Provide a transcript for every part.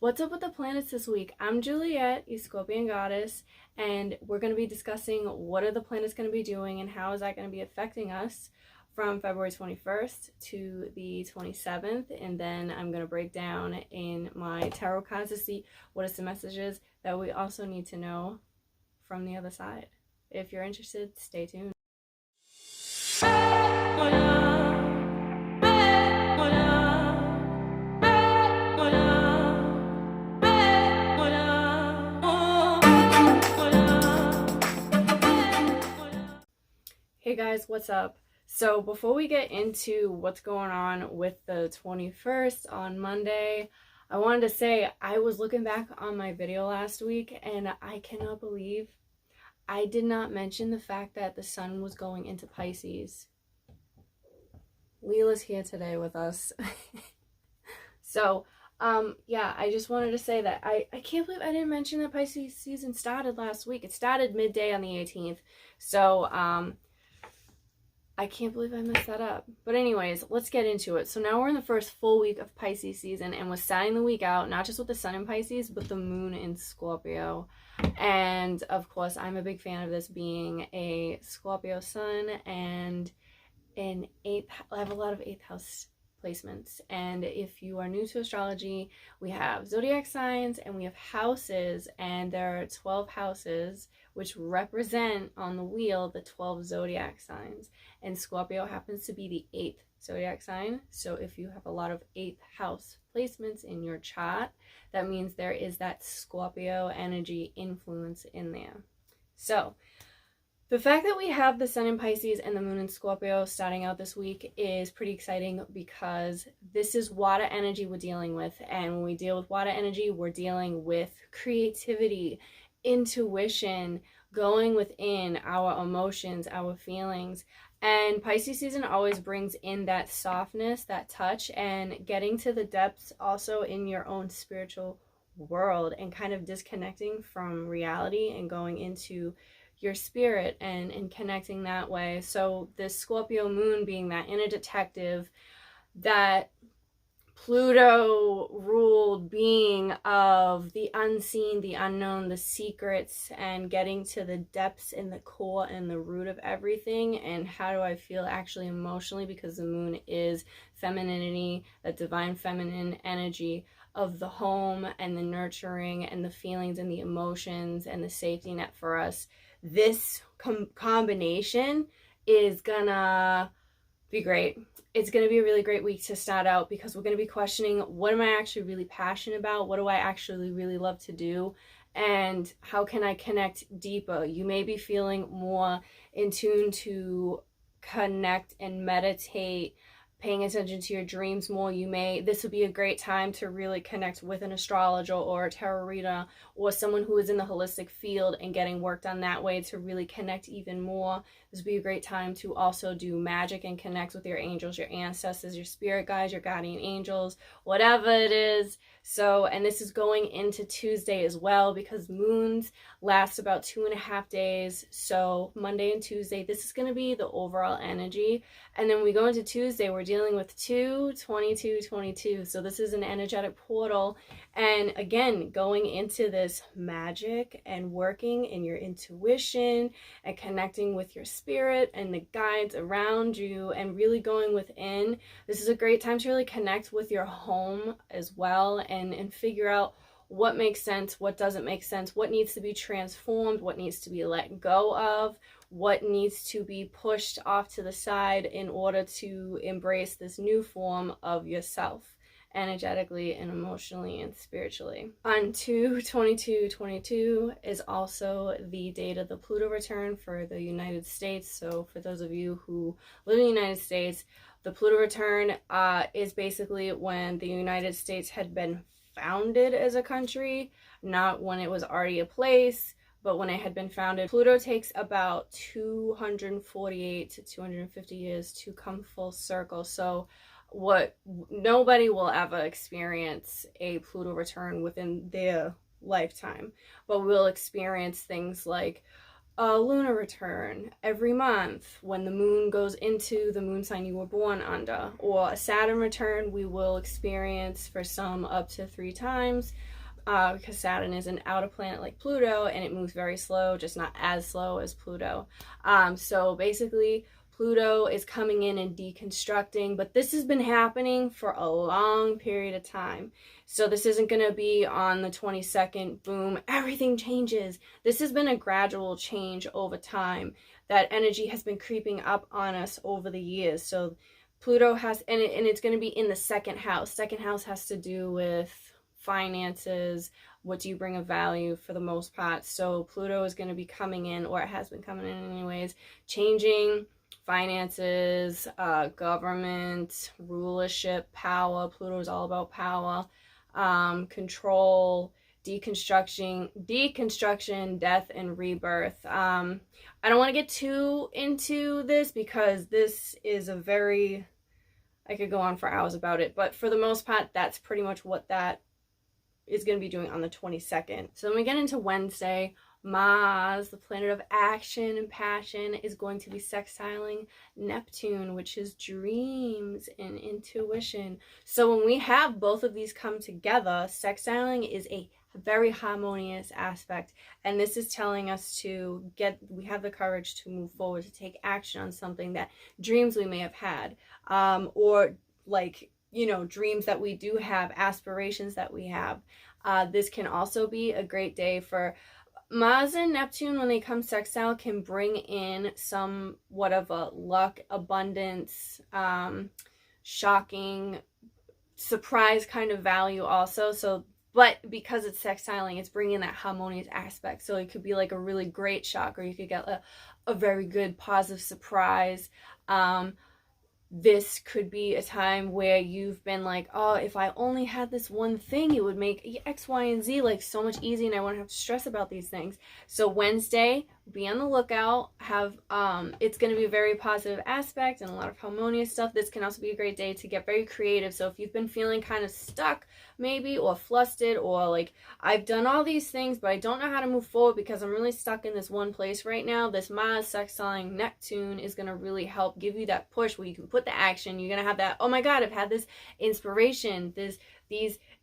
What's up with the planets this week? I'm Juliet, your Scorpion goddess, and we're going to be discussing what are the planets going to be doing and how is that going to be affecting us from February 21st to the 27th. And then I'm going to break down in my tarot cards to see what are some messages that we also need to know from the other side. If you're interested, stay tuned. Hey guys, what's up? So before we get into what's going on with the 21st on Monday, I wanted to say I was looking back on my video last week and I cannot believe I did not mention the fact that the sun was going into Pisces. Leela's here today with us. So, yeah, I just wanted to say that I can't believe I didn't mention that Pisces season started last week. It started midday on the 18th. So, I can't believe I messed that up. But anyways, let's get into it. So now we're in the first full week of Pisces season, and we're starting the week out, not just with the sun in Pisces, but the moon in Scorpio. And of course, I'm a big fan of this being a Scorpio sun and I have a lot of 8th house placements. And if you are new to astrology, we have zodiac signs and we have houses, and there are 12 houses which represent on the wheel the 12 zodiac signs, and Scorpio happens to be the 8th zodiac sign. So if you have a lot of 8th house placements in your chart, that means there is that Scorpio energy influence in there. So the fact that we have the sun in Pisces and the moon in Scorpio starting out this week is pretty exciting, because this is water energy we're dealing with. And when we deal with water energy, we're dealing with creativity, intuition, going within our emotions, our feelings. And Pisces season always brings in that softness, that touch, and getting to the depths also in your own spiritual world, and kind of disconnecting from reality and going into your spirit and connecting that way. So this Scorpio moon being that inner detective, that Pluto ruled being of the unseen, the unknown, the secrets, and getting to the depths and the core and the root of everything. And how do I feel actually emotionally, because the moon is femininity, that divine feminine energy of the home and the nurturing and the feelings and the emotions and the safety net for us. This combination is gonna be great. It's gonna be a really great week to start out, because we're gonna be questioning, what am I actually really passionate about? What do I actually really love to do? And how can I connect deeper? You may be feeling more in tune to connect and meditate, paying attention to your dreams more. This would be a great time to really connect with an astrologer or a tarot reader or someone who is in the holistic field and getting work done that way to really connect even more. This would be a great time to also do magic and connect with your angels, your ancestors, your spirit guides, your guardian angels, whatever it is. So, and this is going into Tuesday as well, because moons last about 2.5 days. So Monday and Tuesday, this is going to be the overall energy. And then we go into Tuesday, we're dealing with 2/22/22. So this is an energetic portal. And again, going into this magic and working in your intuition and connecting with your spirit and the guides around you and really going within. This is a great time to really connect with your home as well, and figure out what makes sense, what doesn't make sense, what needs to be transformed, what needs to be let go of, what needs to be pushed off to the side in order to embrace this new form of yourself, energetically and emotionally and spiritually. On 2/22/22 is also the date of the Pluto return for the United States. So for those of you who live in the United States, the Pluto return is basically when the United States had been founded as a country, not when it was already a place, but when it had been founded. Pluto takes about 248 to 250 years to come full circle. So nobody will ever experience a Pluto return within their lifetime, but we'll experience things like a lunar return every month when the moon goes into the moon sign you were born under, or a Saturn return we will experience for some up to 3 times, because Saturn is an outer planet like Pluto and it moves very slow, just not as slow as Pluto. So basically Pluto is coming in and deconstructing, but this has been happening for a long period of time. So this isn't going to be on the 22nd, boom, everything changes. This has been a gradual change over time. That energy has been creeping up on us over the years. So Pluto has, and it's going to be in the second house. Second house has to do with finances. What do you bring of value for the most part? So Pluto is going to be coming in, or it has been coming in anyways, changing finances, government, rulership, power. Pluto is all about power, control, deconstruction, death, and rebirth. I don't want to get too into this because this is a very, I could go on for hours about it, but for the most part, that's pretty much what that is going to be doing on the 22nd. So then we get into Wednesday. Mars, the planet of action and passion, is going to be sextiling Neptune, which is dreams and intuition. So when we have both of these come together, sextiling is a very harmonious aspect, and this is telling us we have the courage to move forward, to take action on something, that dreams we may have had, or like, dreams that we do have, aspirations that we have. This can also be a great day for Mars and Neptune. When they come sextile, can bring in somewhat of a luck, abundance, shocking, surprise kind of value also. So, but because it's sextiling, it's bringing that harmonious aspect. So it could be like a really great shock, or you could get a very good positive surprise. This could be a time where you've been like, oh, if I only had this one thing, it would make X, Y, and Z like so much easier, and I wouldn't have to stress about these things. So Wednesday, be on the lookout. It's going to be a very positive aspect and a lot of harmonious stuff. This can also be a great day to get very creative. So if you've been feeling kind of stuck maybe, or flustered, or like, I've done all these things but I don't know how to move forward because I'm really stuck in this one place right now, this Mars sextiling Neptune is going to really help give you that push where you can put the action. You're going to have that, oh my god, I've had this inspiration, these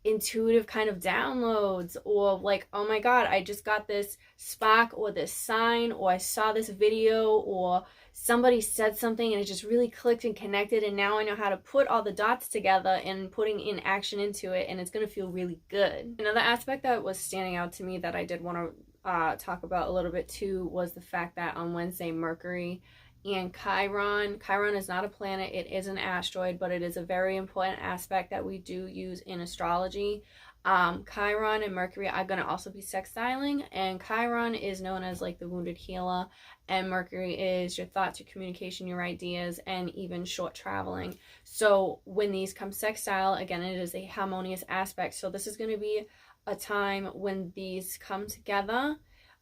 intuitive kind of downloads, or like, oh my god, I just got this spark, or this sign, or I saw this video, or somebody said something and it just really clicked and connected, and now I know how to put all the dots together and putting in action into it, and it's going to feel really good. Another aspect that was standing out to me that I did want to talk about a little bit too was the fact that on Wednesday, Mercury and Chiron is not a planet, it is an asteroid, but it is a very important aspect that we do use in astrology. Chiron and Mercury are going to also be sextiling, and Chiron is known as like the wounded healer, and Mercury is your thoughts, your communication, your ideas, and even short traveling. So when these come sextile, again, it is a harmonious aspect. So this is going to be a time when these come together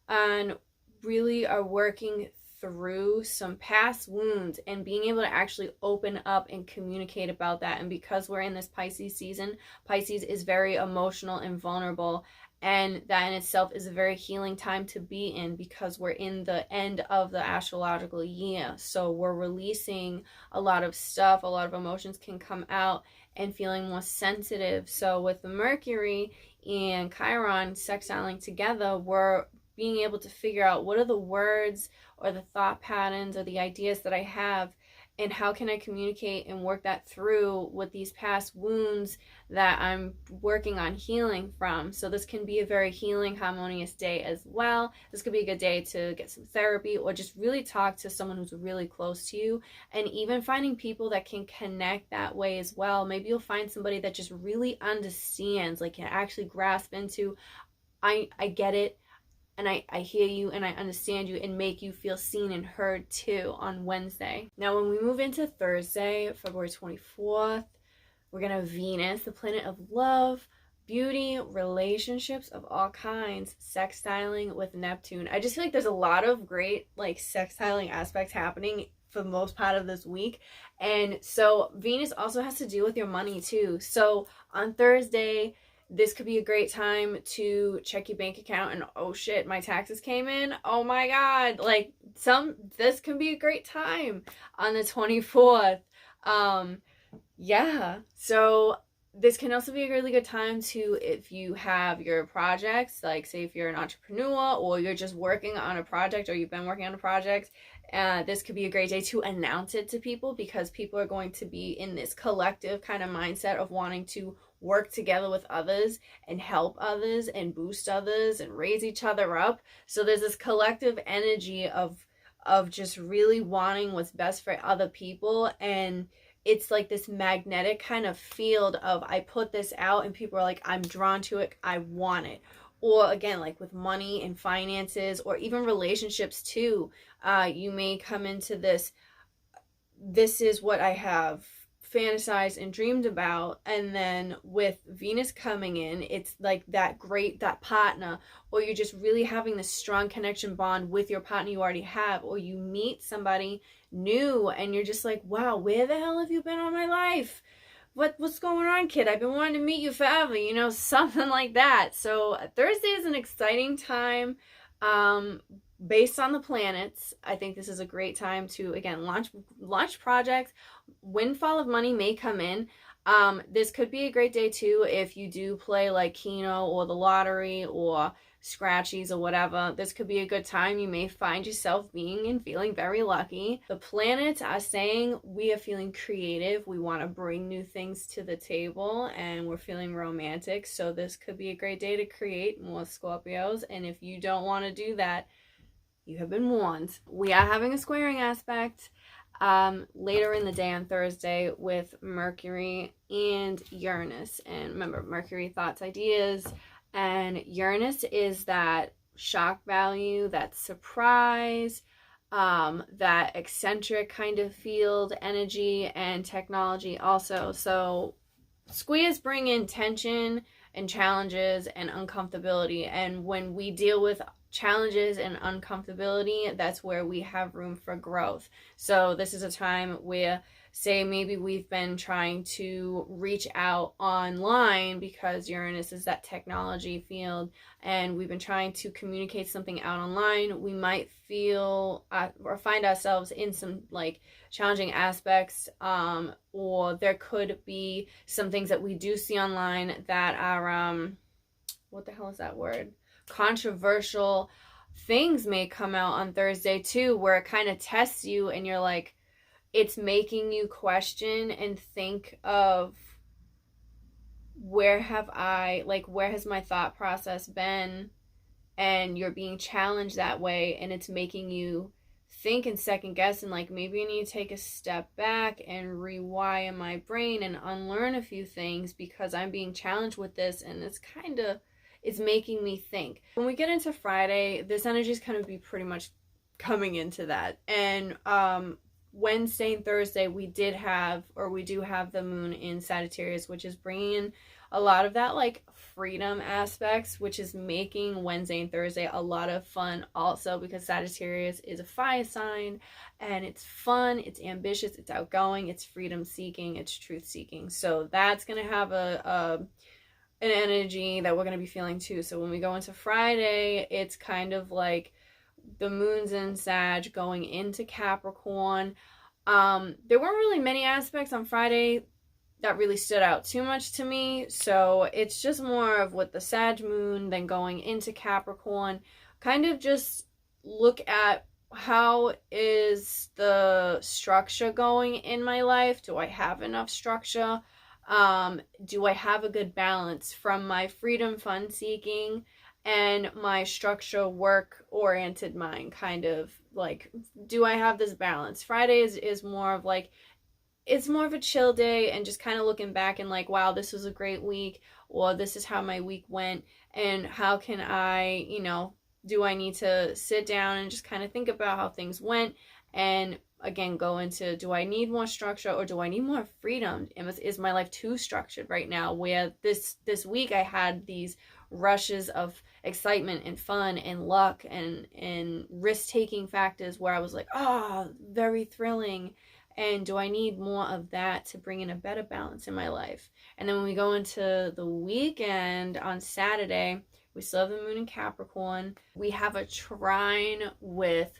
and really are working through some past wounds and being able to actually open up and communicate about that. And because we're in this Pisces season, Pisces is very emotional and vulnerable, and that in itself is a very healing time to be in, because we're in the end of the astrological year. So we're releasing a lot of stuff, a lot of emotions can come out, and feeling more sensitive. So with the Mercury and Chiron sextiling together, we're being able to figure out what are the words or the thought patterns or the ideas that I have, and how can I communicate and work that through with these past wounds that I'm working on healing from. So this can be a very healing, harmonious day as well. This could be a good day to get some therapy, or just really talk to someone who's really close to you, and even finding people that can connect that way as well. Maybe you'll find somebody that just really understands, like can actually grasp into, I get it, and I hear you and I understand you, and make you feel seen and heard too on Wednesday. Now when we move into Thursday, February 24th, we're going to have Venus, the planet of love, beauty, relationships of all kinds, sextiling with Neptune. I just feel like there's a lot of great like sextiling aspects happening for the most part of this week. And so Venus also has to do with your money too. So on Thursday, This could be a great time to check your bank account and, oh shit, my taxes came in. Oh my God. Like this can be a great time on the 24th. Yeah. So this can also be a really good time to, if you have your projects, like say if you're an entrepreneur or you're just working on a project or you've been working on a project, this could be a great day to announce it to people, because people are going to be in this collective kind of mindset of wanting to work together with others and help others and boost others and raise each other up. So there's this collective energy of just really wanting what's best for other people, and it's like this magnetic kind of field of, I put this out and people are like, I'm drawn to it, I want it. Or again, like with money and finances, or even relationships too, you may come into this is what I have fantasized and dreamed about, and then with Venus coming in, it's like that partner, or you're just really having this strong connection bond with your partner you already have, or you meet somebody new and you're just like, wow, where the hell have you been all my life? What's going on, kid? I've been wanting to meet you forever, something like that. So Thursday is an exciting time. Based on the planets, I think this is a great time to, again, launch projects. Windfall of money may come in. This could be a great day too if you do play like Keno or the lottery or scratchies or whatever. This could be a good time. You may find yourself being and feeling very lucky. The planets are saying we are feeling creative. We want to bring new things to the table, and we're feeling romantic. So this could be a great day to create more Scorpios. And if you don't want to do that, you have been warned. We are having a squaring aspect later in the day on Thursday with Mercury and Uranus. And remember, Mercury, thoughts, ideas, and Uranus is that shock value, that surprise, that eccentric kind of field energy, and technology also. So squares bring in tension and challenges and uncomfortability, and when we deal with challenges and uncomfortability, that's where we have room for growth. So this is a time where, say maybe we've been trying to reach out online because Uranus is that technology field, and we've been trying to communicate something out online. We might feel or find ourselves in some like challenging aspects, or there could be some things that we do see online that are what the hell is that word? Controversial things may come out on Thursday too, where it kind of tests you and you're like, it's making you question and think of where has my thought process been, and you're being challenged that way, and it's making you think and second guess, and like, maybe I need to take a step back and rewire my brain and unlearn a few things because I'm being challenged with this, and it's making me think. When we get into Friday, this energy is kind of be pretty much coming into that. And Wednesday and Thursday, we do have the moon in Sagittarius, which is bringing in a lot of that like freedom aspects, which is making Wednesday and Thursday a lot of fun also, because Sagittarius is a fire sign, and it's fun, it's ambitious, it's outgoing, it's freedom seeking, it's truth seeking. So that's going to have an energy that we're going to be feeling too. So when we go into Friday, it's kind of like the moon's in Sag going into Capricorn. There weren't really many aspects on Friday that really stood out too much to me. So it's just more of with the Sag moon then going into Capricorn, kind of just look at how is the structure going in my life? Do I have enough structure? Do I have a good balance from my freedom fun seeking and my structure work oriented mind? Kind of like, do I have this balance? Friday is more of like, it's more of a chill day, and just kind of looking back and like, wow, this was a great week, or this is how my week went, and how can I, do I need to sit down and just kind of think about how things went, and again go into, do I need more structure or do I need more freedom? Is my life too structured right now, where this week I had these rushes of excitement and fun and luck and risk-taking factors where I was like, oh, very thrilling, And do I need more of that to bring in a better balance in my life? And then when we go into the weekend on Saturday, we still have the moon in Capricorn. We have a trine with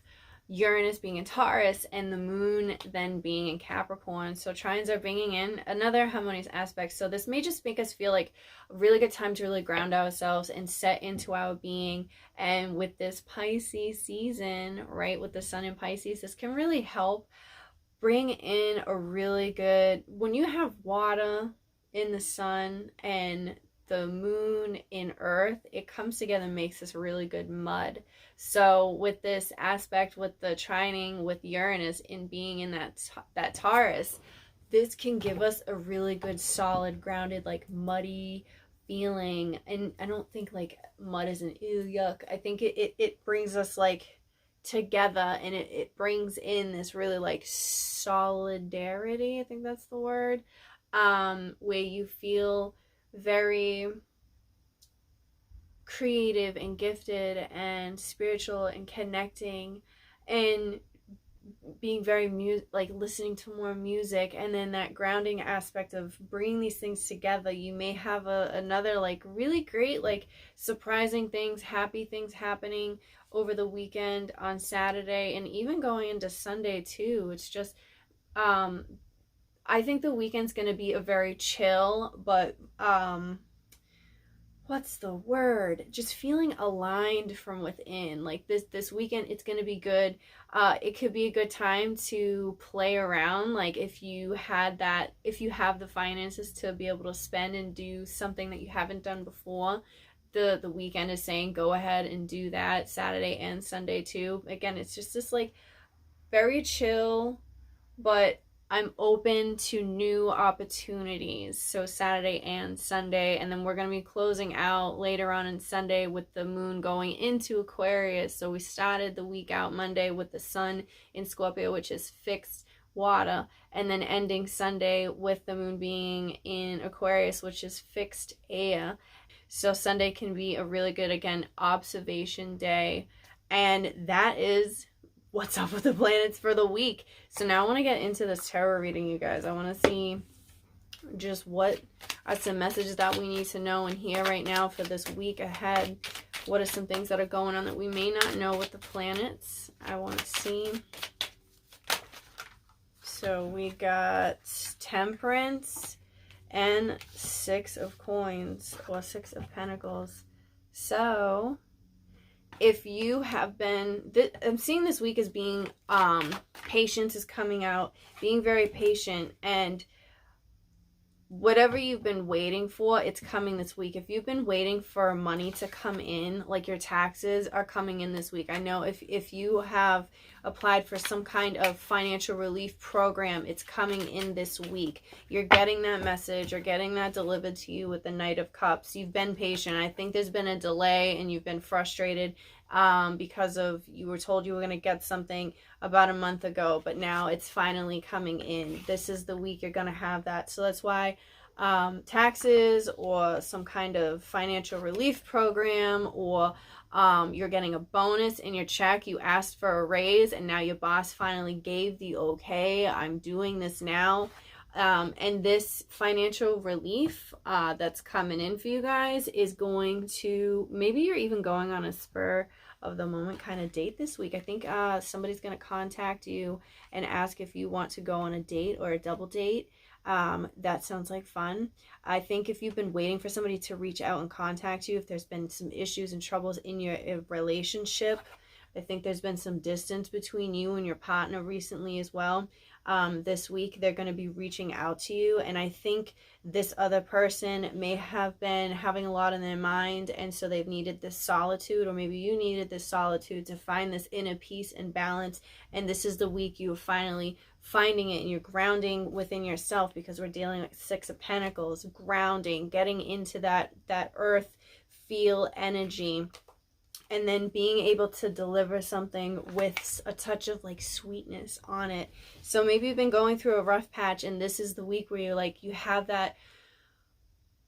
Uranus being in Taurus and the moon then being in Capricorn. So trines are bringing in another harmonious aspect. So this may just make us feel like a really good time to really ground ourselves and set into our being. And with this Pisces season, right, with the sun in Pisces, this can really help bring in a really good, when you have water in the sun and the moon in earth, it comes together and makes this really good mud. So with this aspect, with the trining with Uranus in being in that Taurus, this can give us a really good solid grounded like muddy feeling. And I don't think like mud is an ew yuck. I think it brings us like together, and it brings in this really like solidarity, I think that's the word, where you feel very creative and gifted and spiritual and connecting and being very like listening to more music. And then that grounding aspect of bringing these things together, you may have another like really great like surprising things, happy things happening over the weekend on Saturday and even going into Sunday too. It's just I think the weekend's going to be a very chill, but what's the word? Just feeling aligned from within. Like this weekend, it's going to be good. It could be a good time to play around. Like if you have the finances to be able to spend and do something that you haven't done before, the weekend is saying go ahead and do that. Saturday and Sunday too. Again, it's just this like very chill, but I'm open to new opportunities. So Saturday and Sunday, and then we're going to be closing out later on Sunday with the moon going into Aquarius. So we started the week out Monday with the sun in Scorpio, which is fixed water, and then ending Sunday with the moon being in Aquarius, which is fixed air. So Sunday can be a really good, again, observation day. And that is what's up with the planets for the week. So now I want to get into this tarot reading, you guys. I want to see just what are some messages that we need to know and hear right now for this week ahead. What are some things that are going on that we may not know with the planets? I want to see. So we got Temperance and Six of Coins, or Six of Pentacles. So if you have been, I'm seeing this week as being, patience is coming out, being very patient, and whatever you've been waiting for, it's coming this week. If you've been waiting for money to come in, like your taxes are coming in this week. I know if you have applied for some kind of financial relief program, it's coming in this week. You're getting that message, you're getting that delivered to you with the Knight of Cups. You've been patient. I think there's been a delay and you've been frustrated because of you were told you were going to get something about a month ago, but now it's finally coming in. This is the week you're going to have that. So that's why taxes or some kind of financial relief program, or you're getting a bonus in your check. You asked for a raise and now your boss finally gave the okay. I'm doing this now. And this financial relief that's coming in for you guys is going to, maybe you're even going on a spur of the moment kind of date this week. I think somebody's going to contact you and ask if you want to go on a date or a double date. That sounds like fun. I think if you've been waiting for somebody to reach out and contact you, if there's been some issues and troubles in your relationship, I think there's been some distance between you and your partner recently as well. This week they're going to be reaching out to you, and I think this other person may have been having a lot in their mind, and so they've needed this solitude, or maybe you needed this solitude to find this inner peace and balance, and this is the week you're finally finding it, and you're grounding within yourself, because we're dealing with Six of Pentacles, grounding, getting into that earth feel energy, and then being able to deliver something with a touch of like sweetness on it. So maybe you've been going through a rough patch, and this is the week where you're like, you have that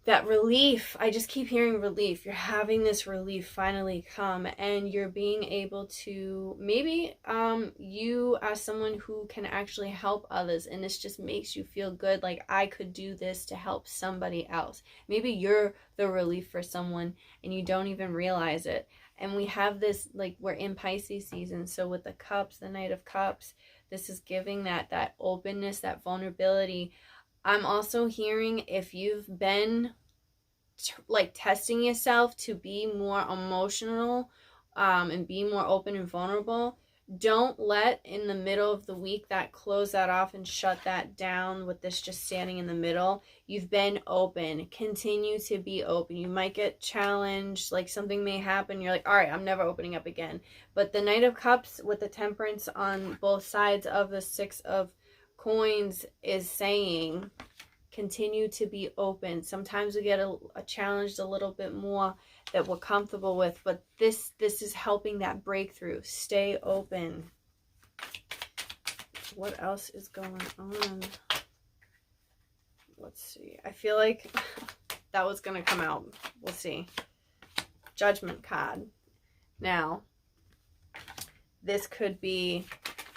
that relief. I just keep hearing relief. You're having this relief finally come, and you're being able to, maybe you are someone who can actually help others, and this just makes you feel good, like I could do this to help somebody else. Maybe you're the relief for someone and you don't even realize it. And we have this, like, we're in Pisces season, so with the cups, the Knight of Cups, this is giving that openness, that vulnerability. I'm also hearing, if you've been like testing yourself to be more emotional and be more open and vulnerable, don't let in the middle of the week that close that off and shut that down with this just standing in the middle. You've been open. Continue to be open. You might get challenged, like something may happen. You're like, all right, I'm never opening up again. But the Knight of Cups with the Temperance on both sides of the Six of Coins is saying, continue to be open. Sometimes we get challenged a little bit more that we're comfortable with, but this is helping that breakthrough. Stay open. What else is going on? Let's see. I feel like that was going to come out. We'll see. Judgment card. Now, this could be,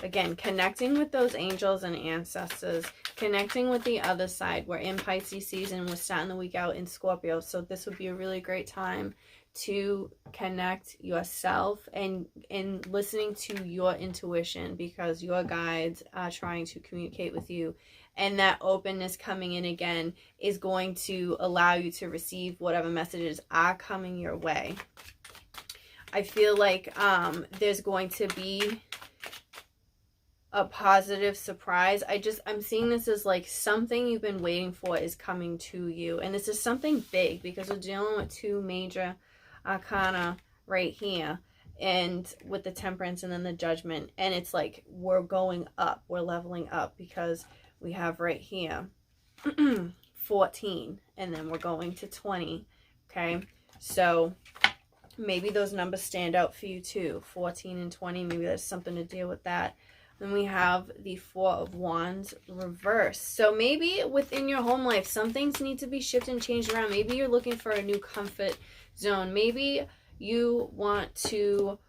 again, connecting with those angels and ancestors, connecting with the other side. We're in Pisces season. We're starting the week out in Scorpio. So this would be a really great time to connect yourself and listening to your intuition, because your guides are trying to communicate with you. And that openness coming in again is going to allow you to receive whatever messages are coming your way. I feel like there's going to be a positive surprise. I'm seeing this as like something you've been waiting for is coming to you. And this is something big, because we're dealing with two major arcana right here, and with the Temperance and then the Judgment. And it's like we're going up, we're leveling up, because we have right here 14, and then we're going to 20. Okay, so maybe those numbers stand out for you too, 14 and 20. Maybe there's something to deal with that. Then we have the Four of Wands reversed. So maybe within your home life, some things need to be shifted and changed around. Maybe you're looking for a new comfort zone. Maybe you want to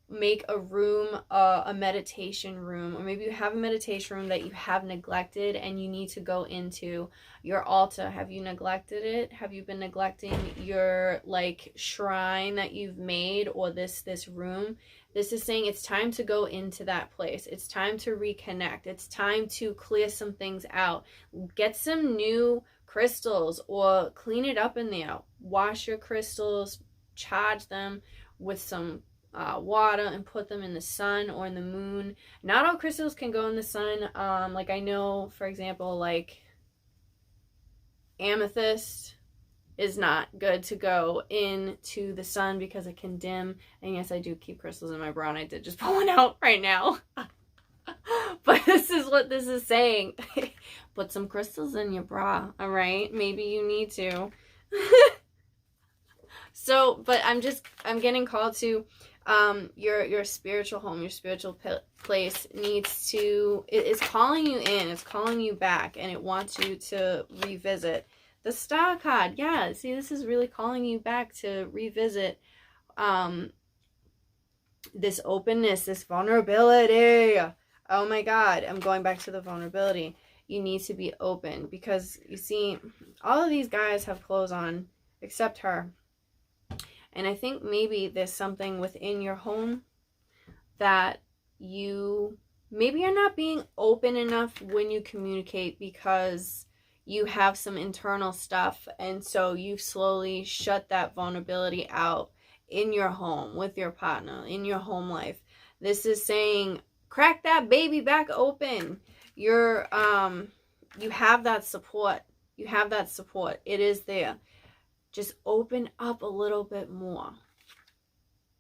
make a room, a meditation room, or maybe you have a meditation room that you have neglected and you need to go into. Your altar, have you neglected it? Have you been neglecting your like shrine that you've made, or this room? This is saying it's time to go into that place. It's time to reconnect. It's time to clear some things out. Get some new crystals or clean it up in there. Wash your crystals, charge them with some water and put them in the sun or in the moon. Not all crystals can go in the sun. Like I know, for example, like amethyst is not good to go into the sun because it can dim. And yes, I do keep crystals in my bra, and I did just pull one out right now. But this is what this is saying. Put some crystals in your bra, all right? Maybe you need to. So, but I'm getting called to your spiritual home, your spiritual place is calling you in, it's calling you back, and it wants you to revisit. The Star card, yeah, see, this is really calling you back to revisit this openness, this vulnerability. Oh my God, I'm going back to the vulnerability. You need to be open, because you see, all of these guys have clothes on except her. And I think maybe there's something within your home that maybe you're not being open enough when you communicate, because you have some internal stuff, and so you've slowly shut that vulnerability out in your home, with your partner, in your home life. This is saying, crack that baby back open. You have that support. You have that support. It is there. Just open up a little bit more.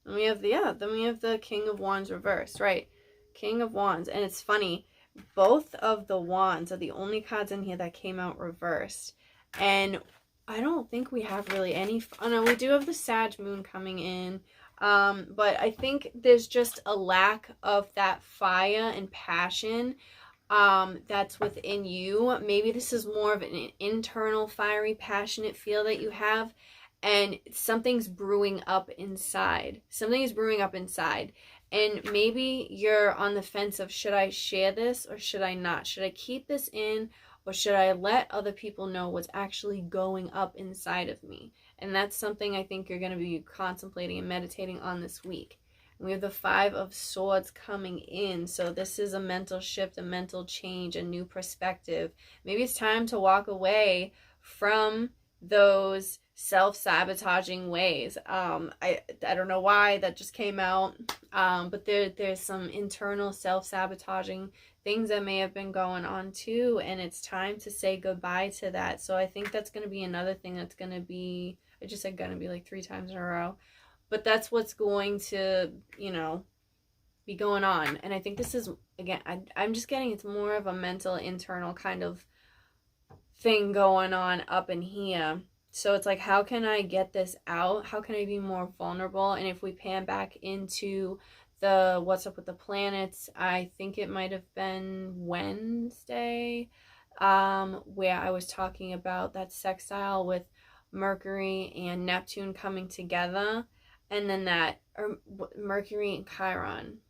Then we have the King of Wands reversed, right? King of Wands. And it's funny, both of the wands are the only cards in here that came out reversed. And I don't think we have really any, oh no, we do have the Sag moon coming in. But I think there's just a lack of that fire and passion that's within you. Maybe this is more of an internal, fiery, passionate feel that you have, and something's brewing up inside. Something is brewing up inside. And maybe you're on the fence of, should I share this or should I not? Should I keep this in or should I let other people know what's actually going up inside of me? And that's something I think you're going to be contemplating and meditating on this week. We have the 5 of Swords coming in. So this is a mental shift, a mental change, a new perspective. Maybe it's time to walk away from those self-sabotaging ways. I don't know why that just came out, but there's some internal self-sabotaging things that may have been going on too, and it's time to say goodbye to that. So I think that's going to be another thing that's going to be, I just said going to be like 3 times in a row, but that's what's going to, you know, be going on. And I think this is, again, I'm just getting, it's more of a mental, internal kind of thing going on up in here. So it's like, how can I get this out? How can I be more vulnerable? And if we pan back into the what's up with the planets, I think it might have been Wednesday, where I was talking about that sextile with Mercury and Neptune coming together, and then that Mercury and Chiron.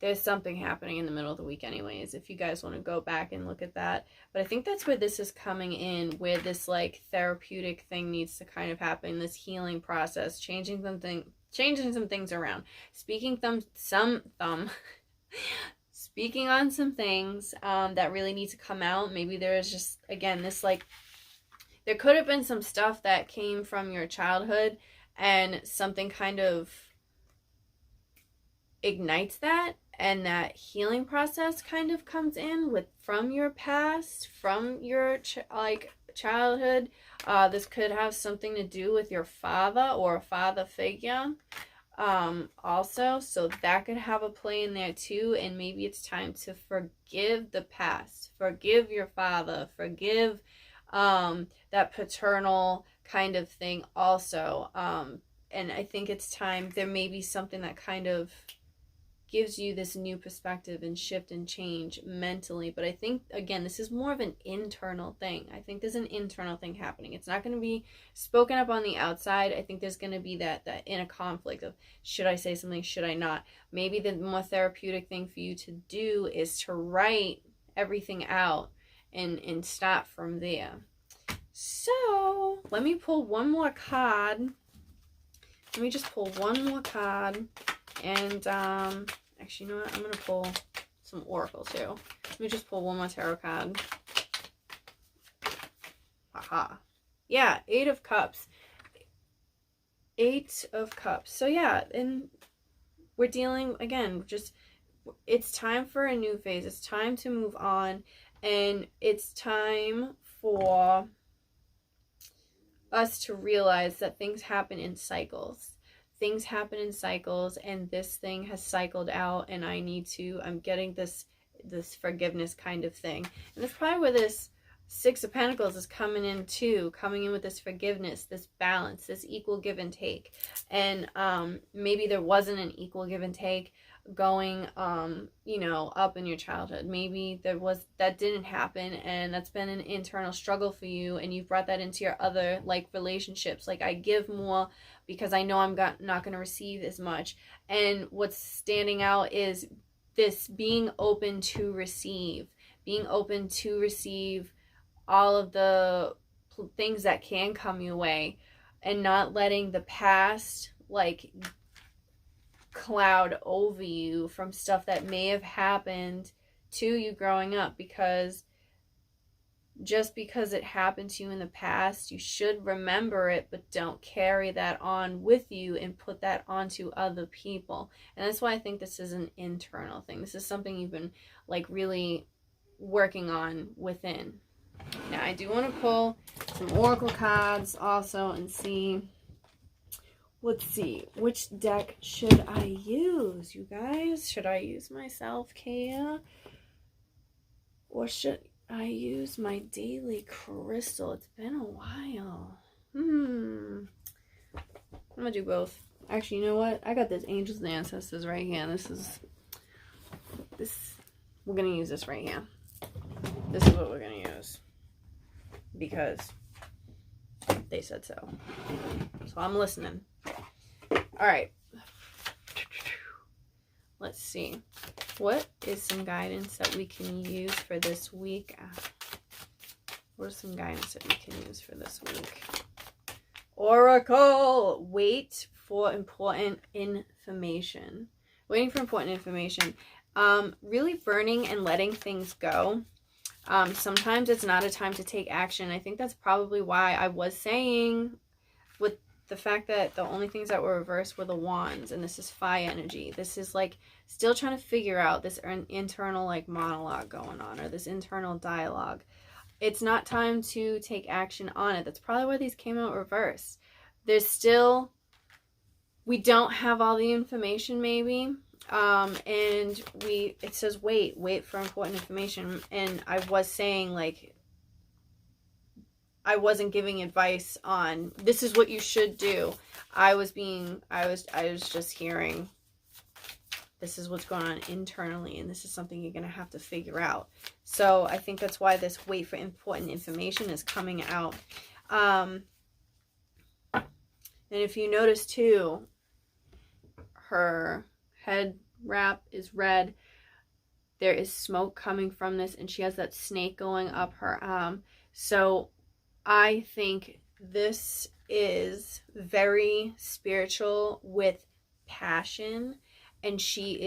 There's something happening in the middle of the week anyways, if you guys want to go back and look at that. But I think that's where this is coming in, where this like therapeutic thing needs to kind of happen, this healing process, changing some things around, speaking on some things that really need to come out. Maybe there's just, again, this like, there could have been some stuff that came from your childhood and something kind of ignites that, and that healing process kind of comes in with from your past, from your childhood. This could have something to do with your father or a father figure also, so that could have a play in there too. And maybe it's time to forgive the past, forgive your father, forgive that paternal kind of thing also. And I think it's time, there may be something that kind of gives you this new perspective and shift and change mentally. But I think, again, this is more of an internal thing. I think there's an internal thing happening. It's not going to be spoken up on the outside. I think there's going to be that inner conflict of, should I say something, should I not? Maybe the more therapeutic thing for you to do is to write everything out and stop from there. So let me pull one more card. Let me just pull one more card. And actually, you know what? I'm going to pull some Oracle too. Let me just pull one more tarot card. Haha. Yeah, 8 of Cups. 8 of Cups. So yeah, and we're dealing, again, just, it's time for a new phase. It's time to move on. And it's time for us to realize that things happen in cycles. Things happen in cycles, and this thing has cycled out, and I'm getting this forgiveness kind of thing. And that's probably where this 6 of Pentacles is coming in too, coming in with this forgiveness, this balance, this equal give and take. And maybe there wasn't an equal give and take going you know, up in your childhood. Maybe that didn't happen, and that's been an internal struggle for you, and you've brought that into your other like relationships. Like, I give more because I know I'm not going to receive as much. And what's standing out is this being open to receive, all of the things that can come your way, and not letting the past like cloud over you from stuff that may have happened to you growing up. Because just because it happened to you in the past, you should remember it, but don't carry that on with you and put that onto other people. And that's why I think this is an internal thing. This is something you've been like really working on within. Now, I do want to pull some Oracle cards also and see. Let's see, which deck should I use, you guys? Should I use my self-care? Or should I use my daily crystal? It's been a while. I'm gonna do both. Actually, you know what? I got this Angels and Ancestors right here. This we're going to use this right here. This is what we're going to use. Because they said so. So I'm listening. All right. Let's see. What is some guidance that we can use for this week? What is some guidance that we can use for this week? Oracle! Wait for important information. Waiting for important information. Really burning and letting things go. Sometimes it's not a time to take action. I think that's probably why I was saying with the fact that the only things that were reversed were the wands, and this is fire energy. This is like still trying to figure out this internal like monologue going on, or this internal dialogue. It's not time to take action on it. That's probably why these came out reversed. There's still, we don't have all the information maybe. And it says wait for important information. And I was saying like, I wasn't giving advice on this is what you should do. I was just hearing this is what's going on internally, and this is something you're going to have to figure out. So I think that's why this wait for important information is coming out. And if you notice too, her head wrap is red. There is smoke coming from this, and she has that snake going up her arm. So I think this is very spiritual with passion, and she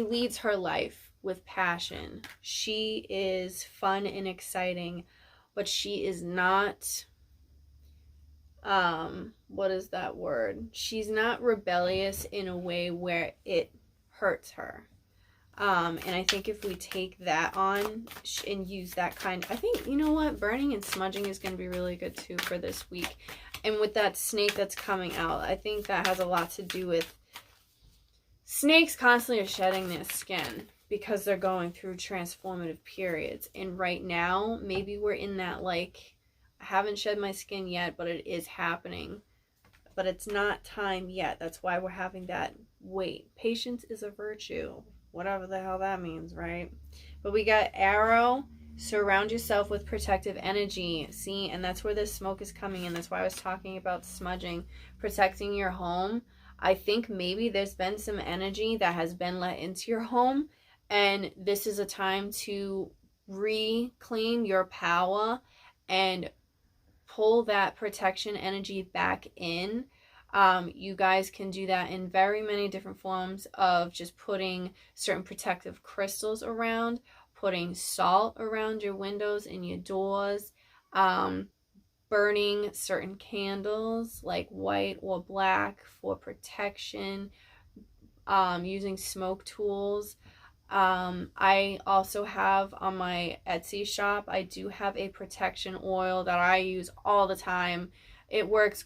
leads her life with passion. She is fun and exciting, but she is not, what is that word? She's not rebellious in a way where it hurts her. And I think if we take that on and use that kind, I think, you know what, burning and smudging is going to be really good too for this week. And with that snake that's coming out, I think that has a lot to do with snakes constantly are shedding their skin because they're going through transformative periods. And right now, maybe we're in that, like, I haven't shed my skin yet, but it is happening. But it's not time yet. That's why we're having that wait. Patience is a virtue. Whatever the hell that means, right? But we got arrow. Surround yourself with protective energy. See, and that's where this smoke is coming in. That's why I was talking about smudging, protecting your home. I think maybe there's been some energy that has been let into your home, and this is a time to reclaim your power and pull that protection energy back in. You guys can do that in very many different forms of just putting certain protective crystals around, putting salt around your windows and your doors, burning certain candles like white or black for protection, using smoke tools. I also have on my Etsy shop, I do have a protection oil that I use all the time. It works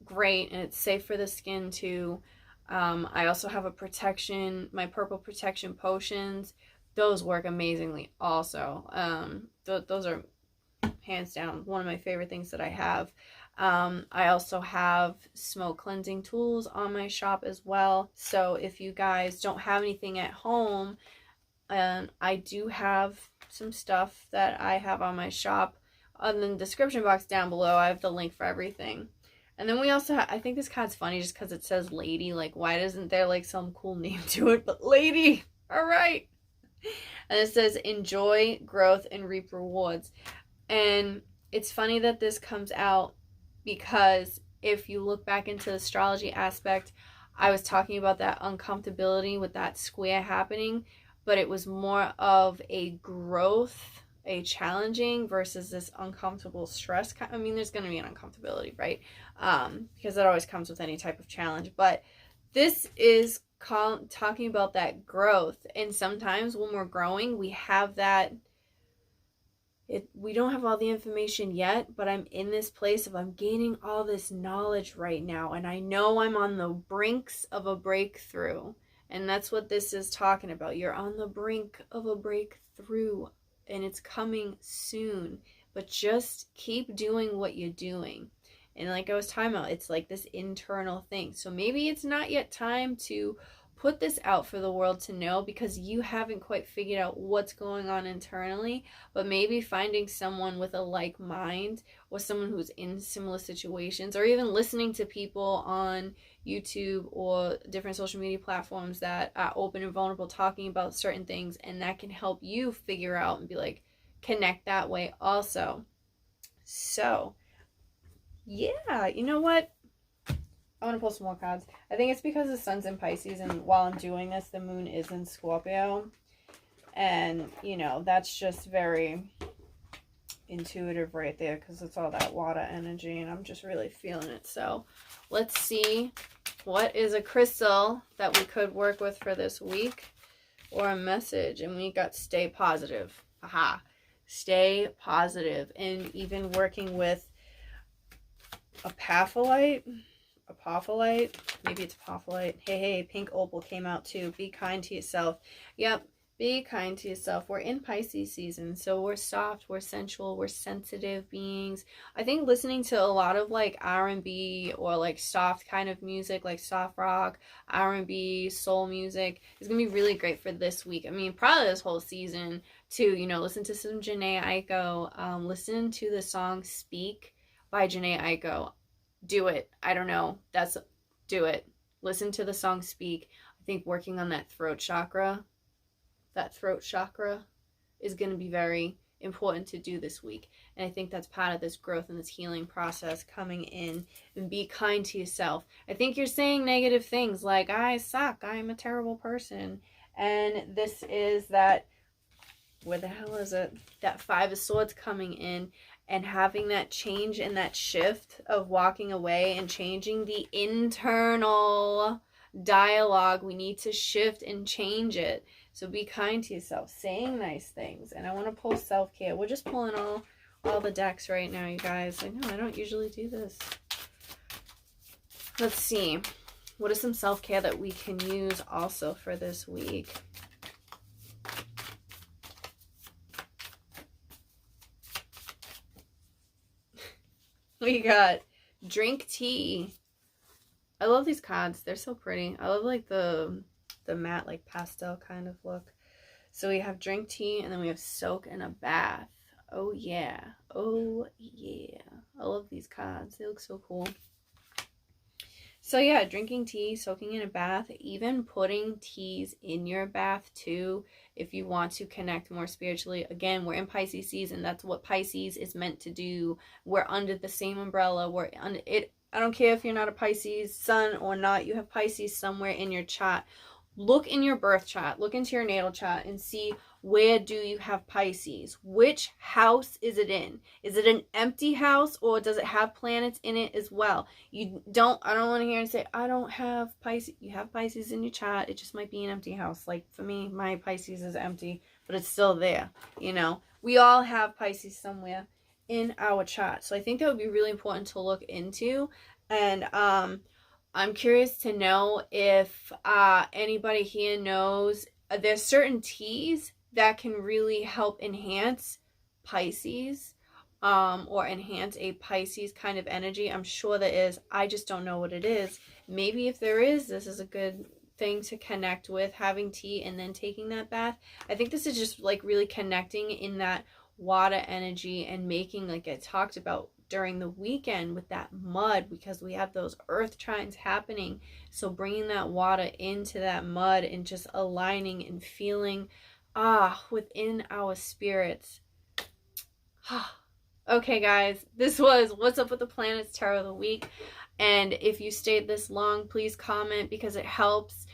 great and it's safe for the skin too. I also have my purple protection potions. Those work amazingly also. Those are hands down one of my favorite things that I have. I also have smoke cleansing tools on my shop as well. So if you guys don't have anything at home, I do have some stuff that I have on my shop. In the description box down below, I have the link for everything. And then we also have, I think this card's funny just because it says lady. Like, why isn't there like some cool name to it? But lady, all right. And it says enjoy growth and reap rewards. And it's funny that this comes out because if you look back into the astrology aspect, I was talking about that uncomfortability with that square happening, but it was more of a growth, a challenging versus this uncomfortable stress. I mean, there's going to be an uncomfortability, right? Because it always comes with any type of challenge. But this is talking about that growth. And sometimes when we're growing, we have that, we don't have all the information yet, but I'm in this place of I'm gaining all this knowledge right now. And I know I'm on the brinks of a breakthrough. And that's what this is talking about. You're on the brink of a breakthrough. And it's coming soon, but just keep doing what you're doing. And like I was talking about, it's like this internal thing. So maybe it's not yet time to put this out for the world to know because you haven't quite figured out what's going on internally, but maybe finding someone with a like mind or someone who's in similar situations, or even listening to people on YouTube or different social media platforms that are open and vulnerable talking about certain things, and that can help you figure out and be like, connect that way also. So yeah, you know what? I want to pull some more cards. I think it's because the sun's in Pisces, and while I'm doing this, the moon is in Scorpio. And, you know, that's just very intuitive right there because it's all that water energy, and I'm just really feeling it. So let's see what is a crystal that we could work with for this week, or a message. And we got stay positive. Aha. Stay positive. And even working with apophyllite, maybe it's apophyllite. Hey, pink opal came out too. Be kind to yourself. Yep, be kind to yourself. We're in Pisces season, so we're soft, we're sensual, we're sensitive beings. I think listening to a lot of like R&B or like soft kind of music, like soft rock, R&B, soul music is gonna be really great for this week. I mean, probably this whole season too. You know, listen to some Jhené Aiko. Listen to the song "Speak" by Jhené Aiko. Do it. I don't know. Do it. Listen to the song "Speak." I think working on that throat chakra is going to be very important to do this week. And I think that's part of this growth and this healing process coming in. And be kind to yourself. I think you're saying negative things like, I suck, I'm a terrible person. And this is that, where the hell is it? That Five of Swords coming in. And having that change and that shift of walking away and changing the internal dialogue. We need to shift and change it. So be kind to yourself, saying nice things. And I want to pull self-care. We're just pulling all the decks right now, you guys. I know I don't usually do this. Let's see. What is some self-care that we can use also for this week? We got drink tea. I love these cards. They're so pretty. I love like the matte like pastel kind of look. So we have drink tea, and then we have soak in a bath. Oh yeah. Oh yeah. I love these cards. They look so cool. So yeah, drinking tea, soaking in a bath, even putting teas in your bath too, if you want to connect more spiritually. Again, we're in Pisces season. That's what Pisces is meant to do. We're under the same umbrella. We're under it. I don't care if you're not a Pisces sun or not. You have Pisces somewhere in your chart. Look in your birth chart. Look into your natal chart and see, where do you have Pisces? Which house is it in? Is it an empty house, or does it have planets in it as well? I don't want to hear and say, I don't have Pisces. You have Pisces in your chart. It just might be an empty house. Like for me, my Pisces is empty, but it's still there. You know, we all have Pisces somewhere in our chart. So I think that would be really important to look into. And I'm curious to know if anybody here knows, there's certain teas that can really help enhance Pisces, or enhance a Pisces kind of energy. I'm sure there is. I just don't know what it is. Maybe if there is, this is a good thing to connect with, having tea and then taking that bath. I think this is just like really connecting in that water energy and making, like I talked about during the weekend with that mud, because we have those earth trines happening. So bringing that water into that mud and just aligning and feeling within our spirits. Okay guys, this was What's Up with the Planets Tarot of the Week. And if you stayed this long, please comment, because it helps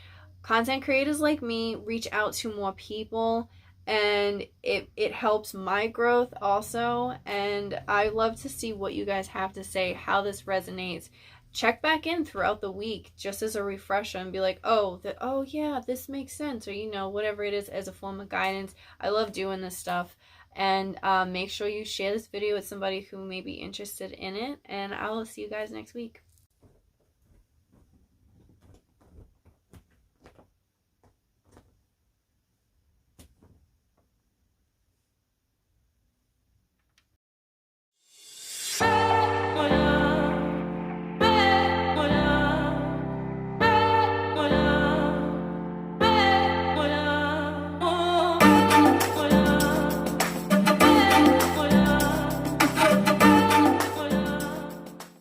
content creators like me reach out to more people, and it helps my growth also. And I love to see what you guys have to say, how this resonates. Check back in throughout the week just as a refresher and be like, oh yeah, this makes sense, or you know, whatever it is, as a form of guidance. I love doing this stuff. And make sure you share this video with somebody who may be interested in it, and I will see you guys next week.